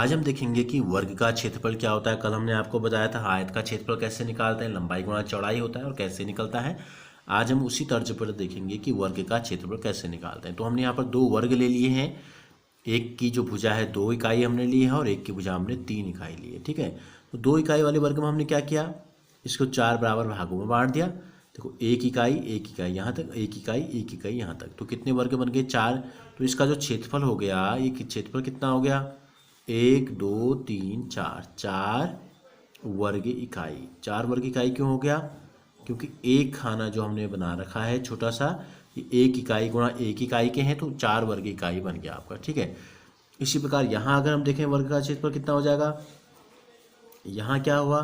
आज हम देखेंगे कि वर्ग का क्षेत्रफल क्या होता है। कल हमने आपको बताया था आयत का क्षेत्रफल कैसे निकालते हैं, लंबाई गुणा चौड़ाई होता है और कैसे निकलता है। आज हम उसी तर्ज पर देखेंगे कि वर्ग का क्षेत्रफल कैसे निकालते हैं। तो हमने यहाँ पर दो वर्ग ले लिए हैं, एक की जो भुजा है 2 इकाई हमने ली है और एक की भुजा हमने 3 इकाई ली है। ठीक है, तो 2 इकाई वाले वर्ग में हमने क्या किया, इसको 4 बराबर भागों में बांट दिया। देखो एक इकाई यहाँ तक, एक इकाई यहाँ तक, तो कितने वर्ग बन गए 4। तो इसका जो क्षेत्रफल हो गया, ये क्षेत्रफल कितना हो गया 1 2 3 4, 4 वर्ग इकाई। 4 वर्ग इकाई क्यों हो गया, क्योंकि एक खाना जो हमने बना रखा है छोटा सा, ये 1 इकाई गुणा 1 इकाई के हैं, तो 4 वर्ग इकाई बन गया आपका। ठीक है, इसी प्रकार यहाँ अगर हम देखें वर्ग का क्षेत्रफल कितना हो जाएगा, यहाँ क्या हुआ,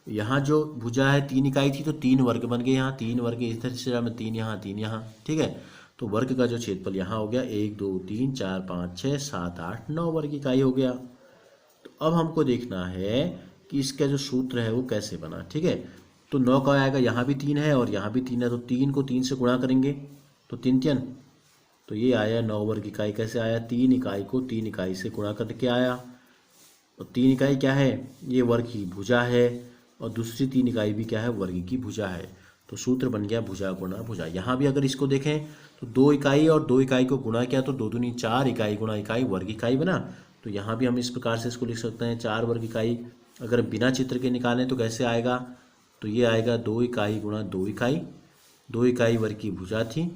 यहाँ जो भुजा है 3 इकाई थी तो 3 वर्ग बन गए, यहाँ 3 वर्ग इस तरह में 3 यहाँ 3 यहाँ। ठीक है, तो वर्ग का जो क्षेत्रफल यहाँ हो गया 1 2 3 4 5 6 7 8 9 वर्ग इकाई हो गया। तो अब हमको देखना है कि इसका जो सूत्र है वो कैसे बना। ठीक है, तो 9 का आएगा, यहाँ भी 3 है और यहाँ भी 3 है, तो 3 को 3 से गुणा करेंगे तो 3 3, तो ये आया 9 वर्ग इकाई। कैसे आया, 3 इकाई को 3 इकाई से गुणा करके आया। और 3 इकाई क्या है, ये वर्ग की भुजा है और दूसरी 3 इकाई भी क्या है, वर्ग की भुजा है। तो सूत्र बन गया भुजा गुणा भुजा। यहाँ भी अगर इसको देखें तो 2 इकाई और 2 इकाई को गुणा किया तो 2 दूनी 4 इकाई गुणा इकाई वर्ग इकाई बना। तो यहाँ भी हम इस प्रकार से इसको लिख सकते हैं 4 वर्ग इकाई। अगर बिना चित्र के निकालें तो कैसे आएगा, तो ये आएगा 2 इकाई गुणा 2 इकाई। 2 इकाई वर्ग की भुजा थी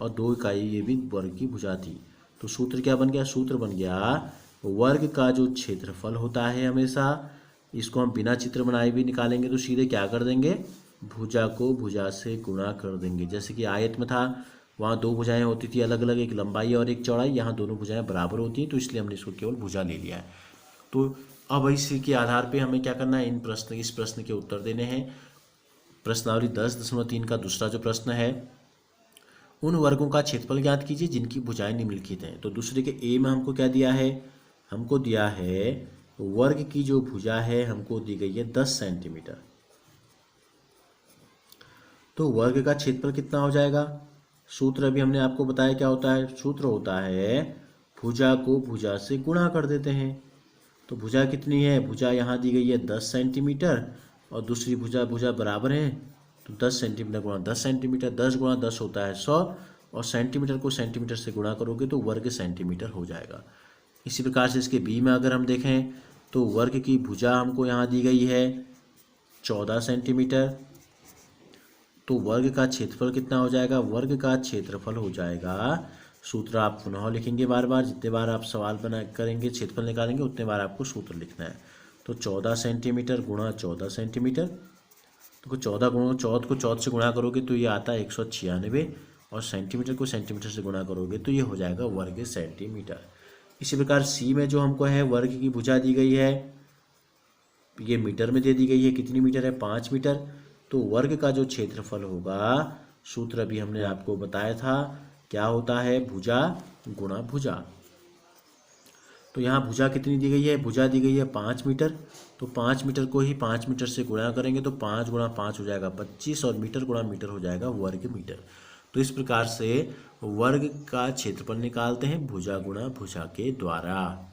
और 2 इकाई ये भी वर्ग की भुजा थी। तो सूत्र क्या बन गया, सूत्र बन गया वर्ग का जो क्षेत्रफल होता है, हमेशा इसको हम बिना चित्र बनाए भी निकालेंगे तो सीधे क्या कर देंगे, भुजा को भुजा से गुणा कर देंगे। जैसे कि आयत में था, वहाँ 2 भुजाएं होती थी अलग अलग, एक लंबाई और एक चौड़ाई, यहाँ दोनों भुजाएं बराबर होती हैं, तो इसलिए हमने इसको केवल भुजा ले लिया है। तो अब इसी के आधार पे हमें क्या करना है, इस प्रश्न के उत्तर देने हैं। प्रश्नावली 10.3 का दूसरा जो प्रश्न है, उन वर्गों का क्षेत्रफल ज्ञात कीजिए जिनकी भुजाएं निम्नलिखित हैं। तो दूसरे के ए में हमको क्या दिया है, हमको दिया है वर्ग की जो भुजा है हमको दी गई है 10 सेंटीमीटर। तो वर्ग का क्षेत्रफल कितना हो जाएगा, सूत्र अभी हमने आपको बताया क्या होता है, सूत्र होता है भुजा को भुजा से गुणा कर देते हैं। तो भुजा कितनी है, भुजा यहाँ दी गई है 10 सेंटीमीटर और दूसरी भुजा बराबर है, तो 10 सेंटीमीटर गुणा 10 सेंटीमीटर, 10 गुणा 10 होता है 100 और सेंटीमीटर को सेंटीमीटर से गुणा करोगे तो वर्ग सेंटीमीटर हो जाएगा। इसी प्रकार से इसके बी में अगर हम देखें तो वर्ग की भुजा हमको यहाँ दी गई है 14 सेंटीमीटर। तो वर्ग का क्षेत्रफल कितना हो जाएगा, वर्ग का क्षेत्रफल हो जाएगा, सूत्र आप पुनः लिखेंगे बार बार, जितने बार आप सवाल बना करेंगे क्षेत्रफल निकालेंगे उतने बार आपको सूत्र लिखना है। तो 14 सेंटीमीटर गुणा 14 सेंटीमीटर, तो 14 गुणा 14 को 14 से गुणा करोगे तो ये आता है 196 और सेंटीमीटर को सेंटीमीटर से गुणा करोगे तो ये हो जाएगा वर्ग सेंटीमीटर। इसी प्रकार सी में जो हमको है वर्ग की भुजा दी गई है, ये मीटर में दे दी गई है, कितनी मीटर है 5 मीटर। तो वर्ग का जो क्षेत्रफल होगा, सूत्र अभी हमने आपको बताया था क्या होता है, भुजा गुणा भुजा। तो यहाँ भुजा कितनी दी गई है, भुजा दी गई है 5 मीटर, तो 5 मीटर को ही 5 मीटर से गुणा करेंगे तो 5 गुणा 5 हो जाएगा 25 और मीटर गुणा मीटर हो जाएगा वर्ग मीटर। तो इस प्रकार से वर्ग का क्षेत्रफल निकालते हैं भुजा गुणा भुजा के द्वारा।